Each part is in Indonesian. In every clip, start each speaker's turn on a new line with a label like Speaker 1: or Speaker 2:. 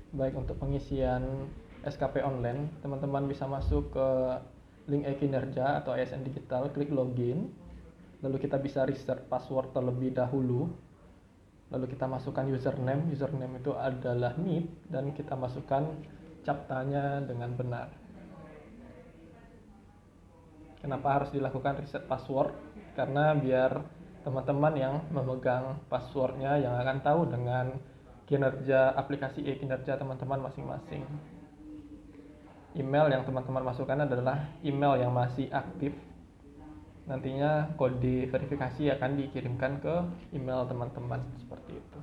Speaker 1: Baik untuk pengisian SKP online, teman-teman bisa masuk ke link e-kinerja atau ASN Digital, klik login, lalu kita bisa reset password terlebih dahulu, lalu kita masukkan username itu adalah NIP, dan kita masukkan captanya dengan benar. Kenapa harus dilakukan reset password? Karena biar teman-teman yang memegang passwordnya yang akan tahu dengan kinerja aplikasi e-kinerja teman-teman masing-masing. Email yang teman-teman masukkan adalah email yang masih aktif. Nantinya kode verifikasi akan dikirimkan ke email teman-teman seperti itu.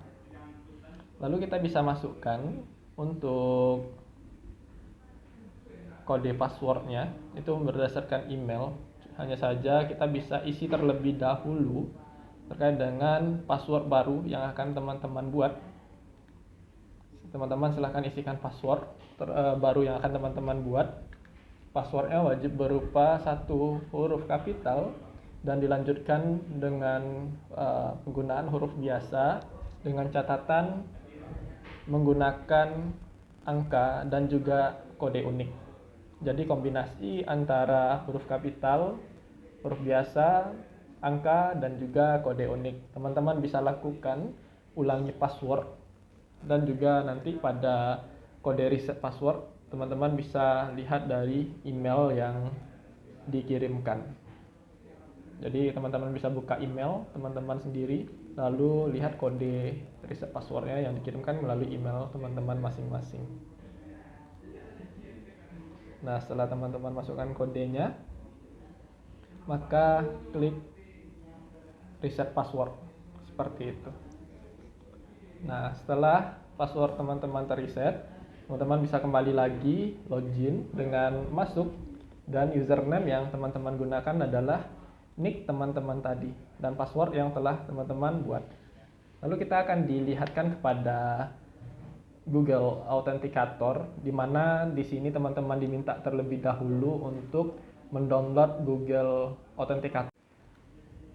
Speaker 1: Lalu kita bisa masukkan untuk kode passwordnya itu berdasarkan email. Hanya saja kita bisa isi terlebih dahulu terkait dengan password baru yang akan teman-teman buat. Teman-teman silahkan isikan password baru yang akan teman-teman buat. Passwordnya wajib berupa satu huruf kapital dan dilanjutkan dengan penggunaan huruf biasa dengan catatan menggunakan angka dan juga kode unik. Jadi kombinasi antara huruf kapital, huruf biasa, angka, dan juga kode unik. Teman-teman bisa lakukan ulangi password, dan juga nanti pada kode reset password teman-teman bisa lihat dari email yang dikirimkan. Jadi teman-teman bisa buka email teman-teman sendiri, lalu lihat kode reset passwordnya yang dikirimkan melalui email teman-teman masing-masing. Nah, setelah teman-teman masukkan kodenya, maka klik reset password seperti itu. Nah, setelah password teman-teman terreset, teman-teman bisa kembali lagi login dengan masuk, dan username yang teman-teman gunakan adalah nick teman-teman tadi dan password yang telah teman-teman buat. Lalu kita akan dilihatkan kepada Google Authenticator, di mana di sini teman-teman diminta terlebih dahulu untuk mendownload Google Authenticator.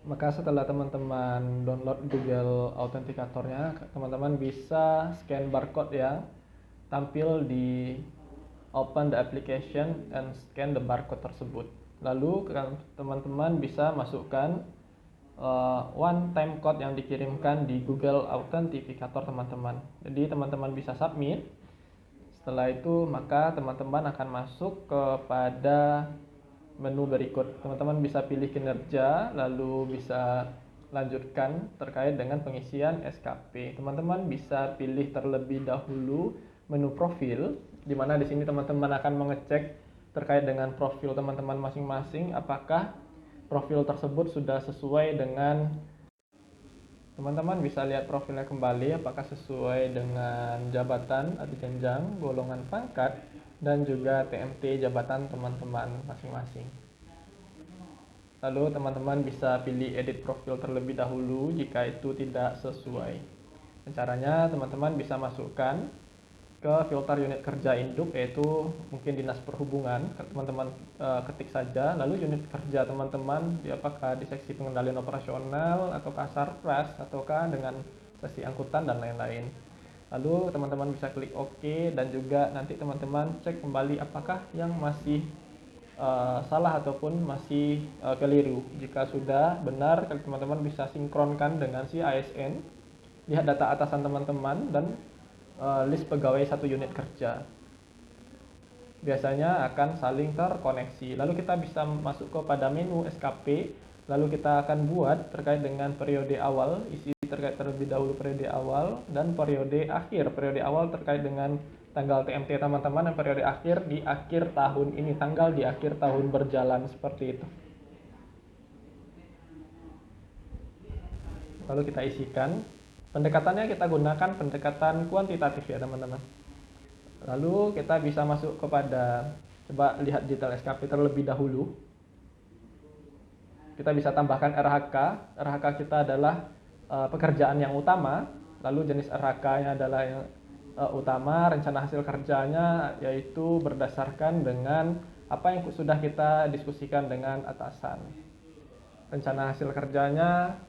Speaker 1: Maka setelah teman-teman download Google Authenticatornya, teman-teman bisa scan barcode yang tampil di open the application and scan the barcode tersebut. Lalu teman-teman bisa masukkan one time code yang dikirimkan di Google Authenticator teman-teman. Jadi teman-teman bisa submit. Setelah itu maka teman-teman akan masuk kepada menu berikut. Teman-teman bisa pilih kinerja, lalu bisa lanjutkan terkait dengan pengisian SKP. Teman-teman bisa pilih terlebih dahulu menu profil, di mana di sini teman-teman akan mengecek terkait dengan profil teman-teman masing-masing, apakah profil tersebut sudah sesuai dengan, teman-teman bisa lihat profilnya kembali apakah sesuai dengan jabatan atau jenjang, golongan pangkat, dan juga TMT jabatan teman-teman masing-masing. Lalu teman-teman bisa pilih edit profil terlebih dahulu jika itu tidak sesuai. Caranya teman-teman bisa masukkan ke filter unit kerja induk, yaitu mungkin Dinas Perhubungan. Teman-teman ketik saja, lalu unit kerja teman-teman apakah di seksi pengendalian operasional ataukah Sarpras ataukah dengan seksi angkutan dan lain-lain. Lalu teman-teman bisa klik OK, dan juga nanti teman-teman cek kembali apakah yang masih salah ataupun masih keliru. Jika sudah benar, teman-teman bisa sinkronkan dengan si ASN, lihat data atasan teman-teman dan list pegawai satu unit kerja. Biasanya akan saling terkoneksi. Lalu kita bisa masuk kepada menu SKP, lalu kita akan buat terkait dengan periode awal, isi terkait terlebih dahulu periode awal, dan periode akhir. Periode awal terkait dengan tanggal TMT teman-teman, dan periode akhir di akhir tahun ini, tanggal di akhir tahun berjalan, seperti itu. Lalu kita isikan. Pendekatannya kita gunakan pendekatan kuantitatif ya teman-teman. Lalu kita bisa masuk kepada, coba lihat detail SKP terlebih dahulu. Kita bisa tambahkan RHK. RHK kita adalah pekerjaan yang utama. Lalu jenis RHK-nya adalah yang utama. Rencana hasil kerjanya yaitu berdasarkan dengan apa yang sudah kita diskusikan dengan atasan. Rencana hasil kerjanya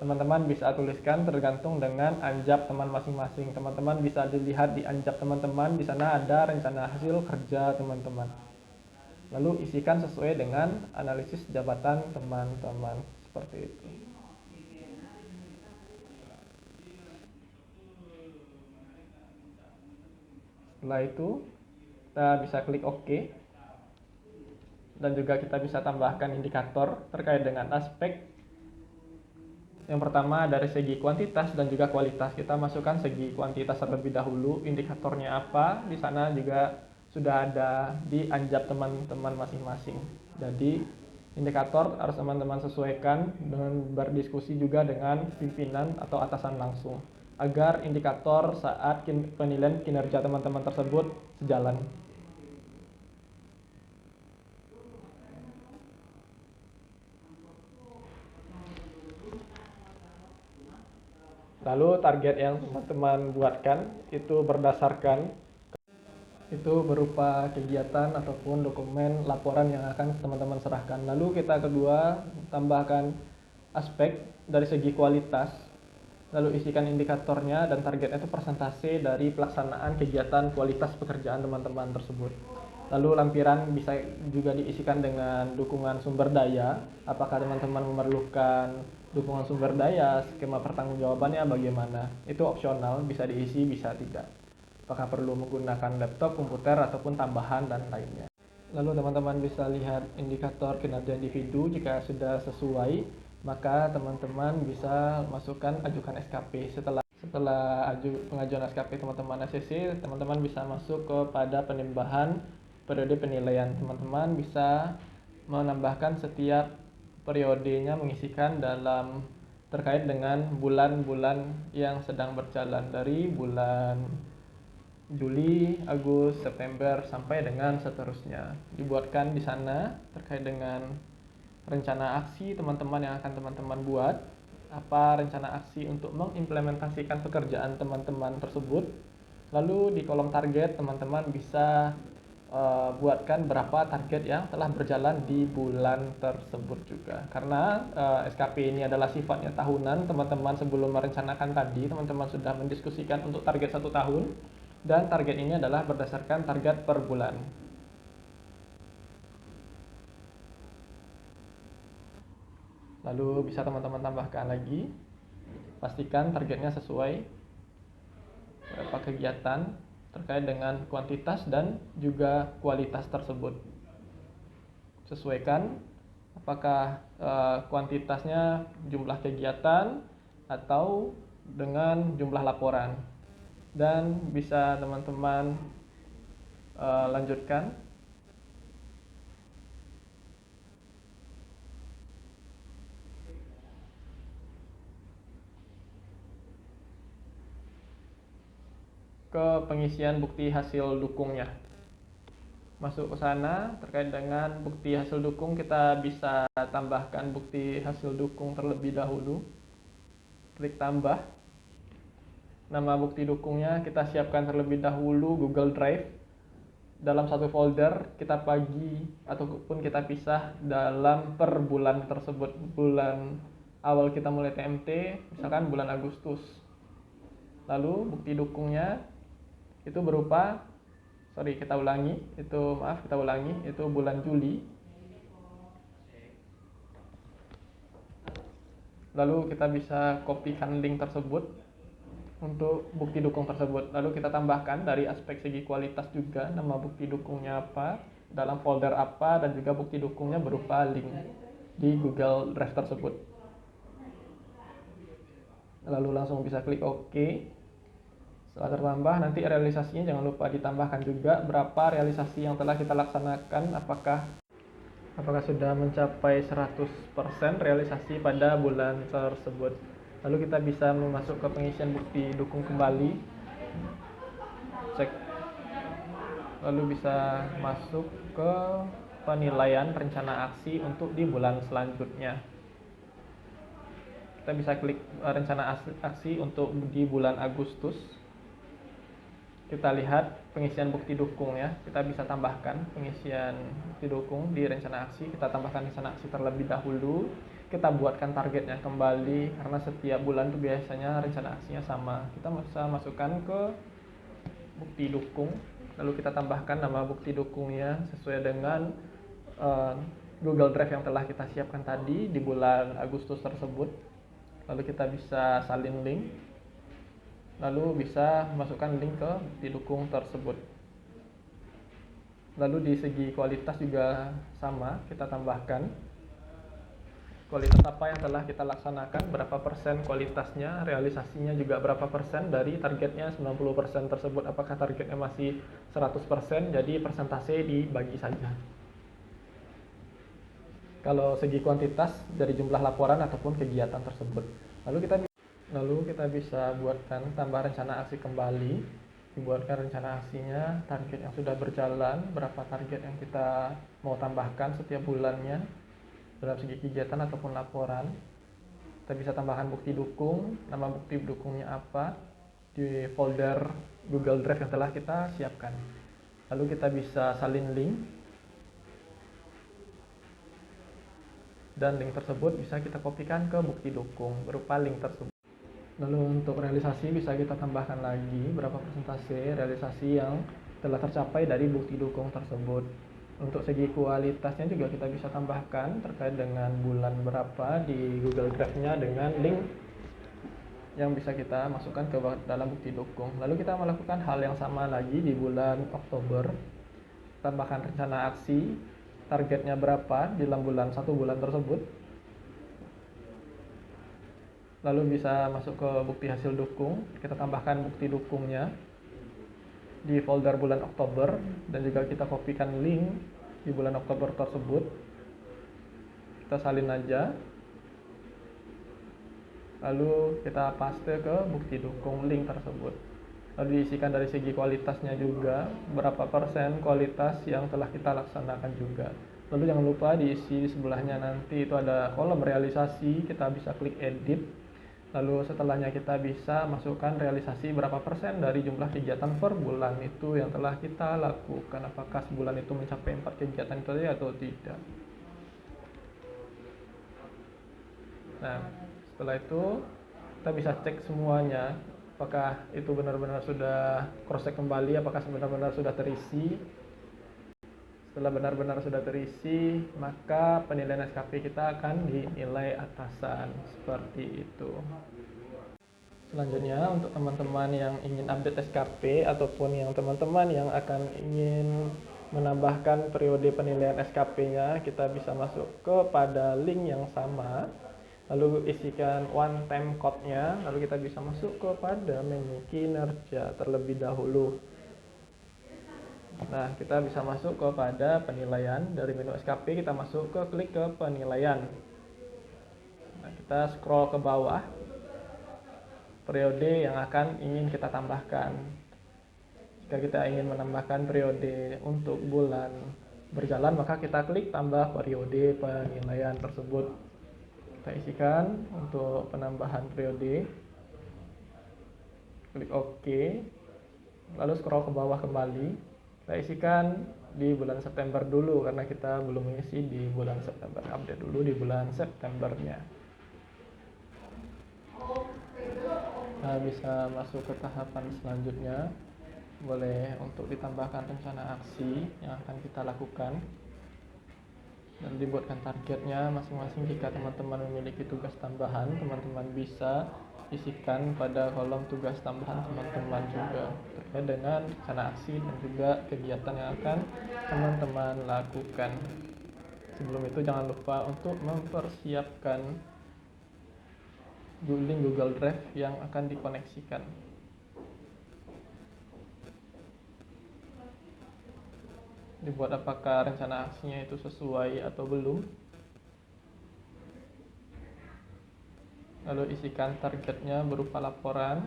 Speaker 1: teman-teman bisa tuliskan tergantung dengan anjab teman masing-masing. Teman-teman bisa dilihat di anjab teman-teman, di sana ada rencana hasil kerja teman-teman. Lalu isikan sesuai dengan analisis jabatan teman-teman, seperti itu. Setelah itu kita bisa klik OK, dan juga kita bisa tambahkan indikator terkait dengan aspek. Yang pertama dari segi kuantitas dan juga kualitas. Kita masukkan segi kuantitas terlebih dahulu, indikatornya apa, di sana juga sudah ada di anjab teman-teman masing-masing. Jadi indikator harus teman-teman sesuaikan dengan berdiskusi juga dengan pimpinan atau atasan langsung, agar indikator saat penilaian kinerja teman-teman tersebut sejalan. Lalu target yang teman-teman buatkan itu berdasarkan itu berupa kegiatan ataupun dokumen laporan yang akan teman-teman serahkan. Lalu kita kedua tambahkan aspek dari segi kualitas, lalu isikan indikatornya dan targetnya itu persentase dari pelaksanaan kegiatan kualitas pekerjaan teman-teman tersebut. Lalu lampiran bisa juga diisikan dengan dukungan sumber daya, apakah teman-teman memerlukan dukungan sumber daya, skema pertanggungjawabannya bagaimana, itu opsional, bisa diisi bisa tidak, apakah perlu menggunakan laptop, komputer, ataupun tambahan dan lainnya. Lalu teman-teman bisa lihat indikator kinerja individu. Jika sudah sesuai, maka teman-teman bisa masukkan ajukan SKP. Setelah pengajuan SKP teman-teman ACC, teman-teman bisa masuk kepada penambahan periode penilaian. Teman-teman bisa menambahkan setiap periodenya, mengisikan dalam terkait dengan bulan-bulan yang sedang berjalan, dari bulan Juli, Agustus, September sampai dengan seterusnya. Dibuatkan di sana terkait dengan rencana aksi teman-teman yang akan teman-teman buat, apa rencana aksi untuk mengimplementasikan pekerjaan teman-teman tersebut. Lalu di kolom target teman-teman bisa buatkan berapa target yang telah berjalan di bulan tersebut juga. Karena SKP ini adalah sifatnya tahunan, teman-teman sebelum merencanakan tadi, teman-teman sudah mendiskusikan untuk target 1 tahun, dan target ini adalah berdasarkan target per bulan. Lalu bisa teman-teman tambahkan lagi, pastikan targetnya sesuai berapa kegiatan terkait dengan kuantitas dan juga kualitas tersebut. Sesuaikan apakah kuantitasnya jumlah kegiatan atau dengan jumlah laporan, dan bisa teman-teman lanjutkan ke pengisian bukti hasil dukungnya. Masuk ke sana, terkait dengan bukti hasil dukung, kita bisa tambahkan bukti hasil dukung terlebih dahulu. Klik tambah. Nama bukti dukungnya kita siapkan terlebih dahulu Google Drive. Dalam satu folder kita bagi ataupun kita pisah dalam per bulan tersebut. Bulan awal kita mulai TMT, misalkan bulan Agustus. Lalu bukti dukungnya itu berupa, kita ulangi, itu bulan Juli. Lalu kita bisa kopikan link tersebut untuk bukti dukung tersebut. Lalu kita tambahkan dari aspek segi kualitas juga, nama bukti dukungnya apa, dalam folder apa, dan juga bukti dukungnya berupa link di Google Drive tersebut. Lalu langsung bisa klik OK. Setelah tertambah, nanti realisasinya jangan lupa ditambahkan juga berapa realisasi yang telah kita laksanakan, apakah sudah mencapai 100% realisasi pada bulan tersebut. Lalu kita bisa masuk ke pengisian bukti dukung kembali, cek, lalu bisa masuk ke penilaian rencana aksi untuk di bulan selanjutnya. Kita bisa klik rencana aksi untuk di bulan Agustus. Kita lihat pengisian bukti dukung ya, kita bisa tambahkan pengisian bukti dukung di rencana aksi. Kita tambahkan rencana aksi terlebih dahulu, kita buatkan targetnya kembali, karena setiap bulan tuh biasanya rencana aksinya sama. Kita bisa masukkan ke bukti dukung, lalu kita tambahkan nama bukti dukungnya sesuai dengan Google Drive yang telah kita siapkan tadi di bulan Agustus tersebut. Lalu kita bisa salin link, lalu bisa masukkan link ke bukti dukung tersebut. Lalu di segi kualitas juga sama, kita tambahkan kualitas apa yang telah kita laksanakan, berapa persen kualitasnya, realisasinya juga berapa persen dari targetnya 90% tersebut. Apakah targetnya masih 100%, jadi persentase dibagi saja. Kalau segi kuantitas dari jumlah laporan ataupun kegiatan tersebut. Lalu kita bisa buatkan tambah rencana aksi kembali, dibuatkan rencana aksinya, target yang sudah berjalan, berapa target yang kita mau tambahkan setiap bulannya dalam segi kegiatan ataupun laporan. Kita bisa tambahkan bukti dukung, nama bukti dukungnya apa di folder Google Drive yang telah kita siapkan. Lalu kita bisa salin link, dan link tersebut bisa kita kopikan ke bukti dukung berupa link tersebut. Lalu untuk realisasi bisa kita tambahkan lagi berapa persentase realisasi yang telah tercapai dari bukti dukung tersebut. Untuk segi kualitasnya juga kita bisa tambahkan terkait dengan bulan berapa di Google Drive-nya dengan link yang bisa kita masukkan ke dalam bukti dukung. Lalu kita melakukan hal yang sama lagi di bulan Oktober. Tambahkan rencana aksi, targetnya berapa di dalam satu bulan tersebut. Lalu bisa masuk ke bukti hasil dukung, kita tambahkan bukti dukungnya di folder bulan Oktober, dan juga kita kopikan link di bulan Oktober tersebut. Kita salin aja, lalu kita paste ke bukti dukung link tersebut. Lalu diisikan dari segi kualitasnya juga, berapa persen kualitas yang telah kita laksanakan juga. Lalu jangan lupa diisi di sebelahnya nanti itu ada kolom realisasi, kita bisa klik edit. Lalu setelahnya kita bisa masukkan realisasi berapa persen dari jumlah kegiatan per bulan itu yang telah kita lakukan. Apakah sebulan itu mencapai 4 kegiatan itu atau tidak. Nah, setelah itu kita bisa cek semuanya. Apakah itu benar-benar sudah cross check kembali, apakah benar-benar sudah terisi. Setelah benar-benar sudah terisi, maka penilaian SKP kita akan dinilai atasan, seperti itu. Selanjutnya untuk teman-teman yang ingin update SKP ataupun yang teman-teman yang akan ingin menambahkan periode penilaian SKP-nya, kita bisa masuk kepada link yang sama, lalu isikan one time code-nya, lalu kita bisa masuk kepada menu kinerja terlebih dahulu. Nah, kita bisa masuk kepada penilaian. Dari menu SKP kita masuk ke klik ke penilaian. Nah, kita scroll ke bawah, periode yang akan ingin kita tambahkan. Jika kita ingin menambahkan periode untuk bulan berjalan, maka kita klik tambah periode penilaian tersebut. Kita isikan untuk penambahan periode, klik OK, lalu scroll ke bawah kembali. Kita isikan di bulan September dulu karena kita belum mengisi di bulan September. Update dulu di bulan Septembernya. Nah, bisa masuk ke tahapan selanjutnya. Boleh untuk ditambahkan rencana aksi yang akan kita lakukan dan dibuatkan targetnya masing-masing. Jika teman-teman memiliki tugas tambahan, teman-teman bisa isikan pada kolom tugas tambahan teman-teman juga terkait dengan rencana aksi dan juga kegiatan yang akan teman-teman lakukan. Sebelum itu jangan lupa untuk mempersiapkan link Google Drive yang akan dikoneksikan. Dibuat apakah rencana aksinya itu sesuai atau belum. Lalu isikan targetnya berupa laporan,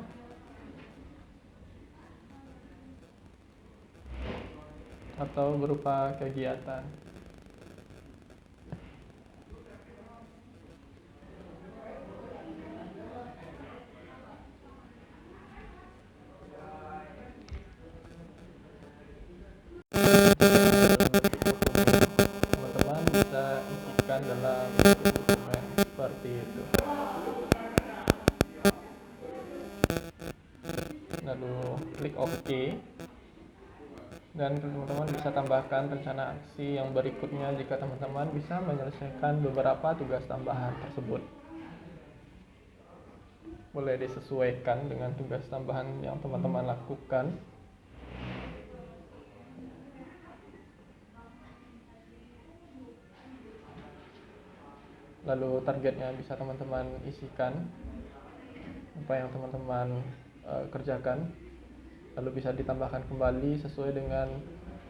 Speaker 1: atau berupa kegiatan. Teman-teman bisa isikan dalam dokumen Dan teman-teman bisa tambahkan rencana aksi yang berikutnya jika teman-teman bisa menyelesaikan beberapa tugas tambahan tersebut. Boleh disesuaikan dengan tugas tambahan yang teman-teman lakukan. Lalu targetnya bisa teman-teman isikan apa yang teman-teman kerjakan. Lalu bisa ditambahkan kembali sesuai dengan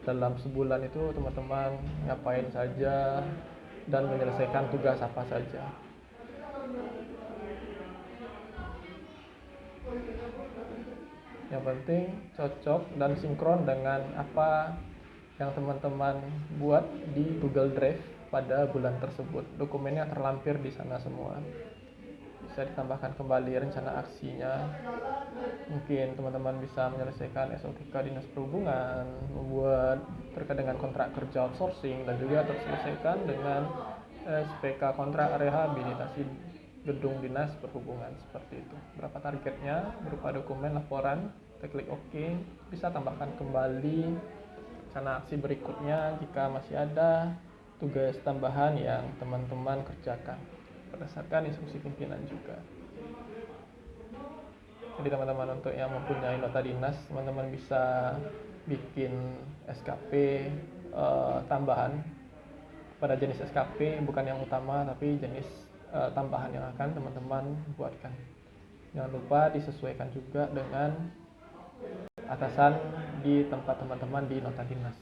Speaker 1: dalam sebulan itu teman-teman ngapain saja dan menyelesaikan tugas apa saja. Yang penting cocok dan sinkron dengan apa yang teman-teman buat di Google Drive pada bulan tersebut. Dokumennya terlampir di sana semua. Bisa ditambahkan kembali rencana aksinya. Mungkin teman-teman bisa menyelesaikan SOTK Dinas Perhubungan, membuat terkait dengan kontrak kerja outsourcing, dan juga terselesaikan dengan SPK kontrak rehabilitasi gedung Dinas Perhubungan, seperti itu. Berapa targetnya berupa dokumen laporan, kita klik OK, bisa tambahkan kembali rencana aksi berikutnya jika masih ada tugas tambahan yang teman-teman kerjakan berdasarkan instruksi pimpinan juga. Jadi teman-teman untuk yang mempunyai nota dinas, teman-teman bisa bikin SKP tambahan pada jenis SKP, bukan yang utama tapi jenis tambahan yang akan teman-teman buatkan. Jangan lupa disesuaikan juga dengan atasan di tempat teman-teman di nota dinas.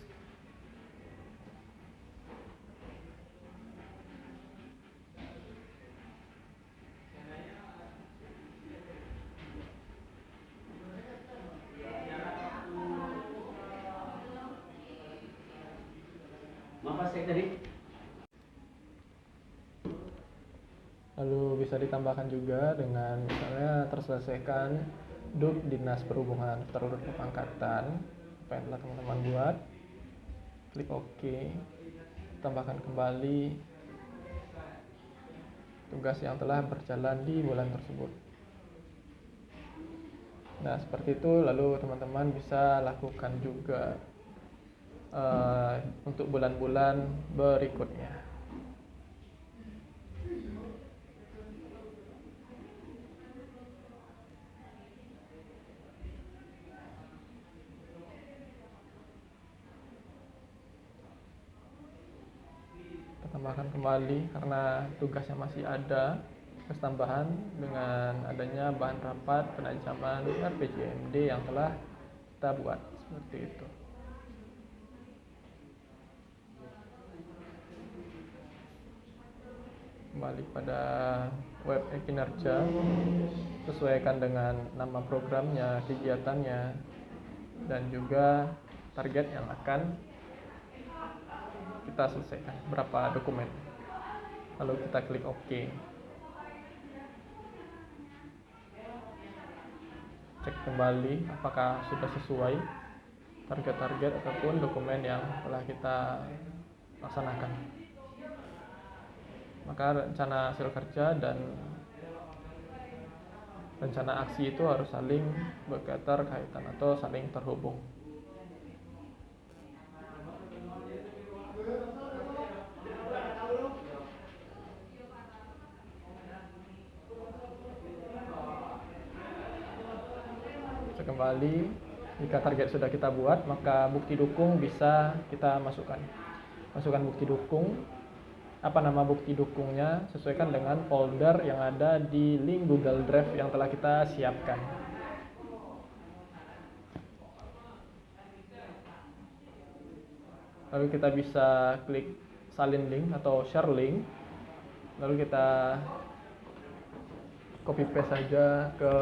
Speaker 1: Lalu bisa ditambahkan juga dengan misalnya terselesaikan Duk Dinas Perhubungan terurut pengangkatan, apa yang telah teman-teman buat, klik OK, tambahkan kembali tugas yang telah berjalan di bulan tersebut. Nah seperti itu, lalu teman-teman bisa lakukan juga untuk bulan-bulan berikutnya. Tambahkan kembali karena tugasnya masih ada tugas tambahan dengan adanya bahan rapat penajaman RPJMD yang telah kita buat, seperti itu. Kembali pada web kinerja, sesuaikan dengan nama programnya, kegiatannya, dan juga target yang akan kita selesaikan, berapa dokumen. Lalu kita klik OK. Cek kembali apakah sudah sesuai target-target ataupun dokumen yang telah kita laksanakan. Maka rencana hasil kerja dan rencana aksi itu harus saling berkaitan atau saling terhubung. Kembali, jika target sudah kita buat, maka bukti dukung bisa kita masukkan bukti dukung. Apa nama bukti dukungnya, sesuaikan dengan folder yang ada di link Google Drive yang telah kita siapkan. Lalu kita bisa klik salin link atau share link, lalu kita copy paste saja ke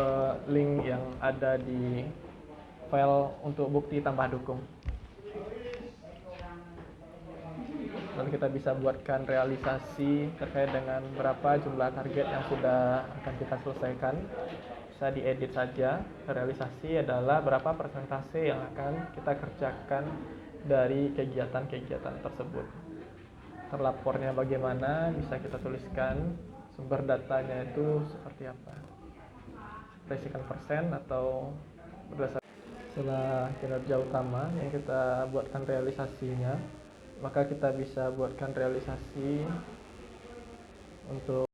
Speaker 1: link yang ada di file untuk bukti tambah dukung. Lalu kita bisa buatkan realisasi terkait dengan berapa jumlah target yang sudah akan kita selesaikan. Bisa diedit saja. Realisasi adalah berapa persentase yang akan kita kerjakan dari kegiatan-kegiatan tersebut. Terlapornya bagaimana, bisa kita tuliskan. Sumber datanya itu seperti apa, sekian persen atau berdasarkan. Setelah kinerja utama yang kita buatkan realisasinya, maka kita bisa buatkan realisasi untuk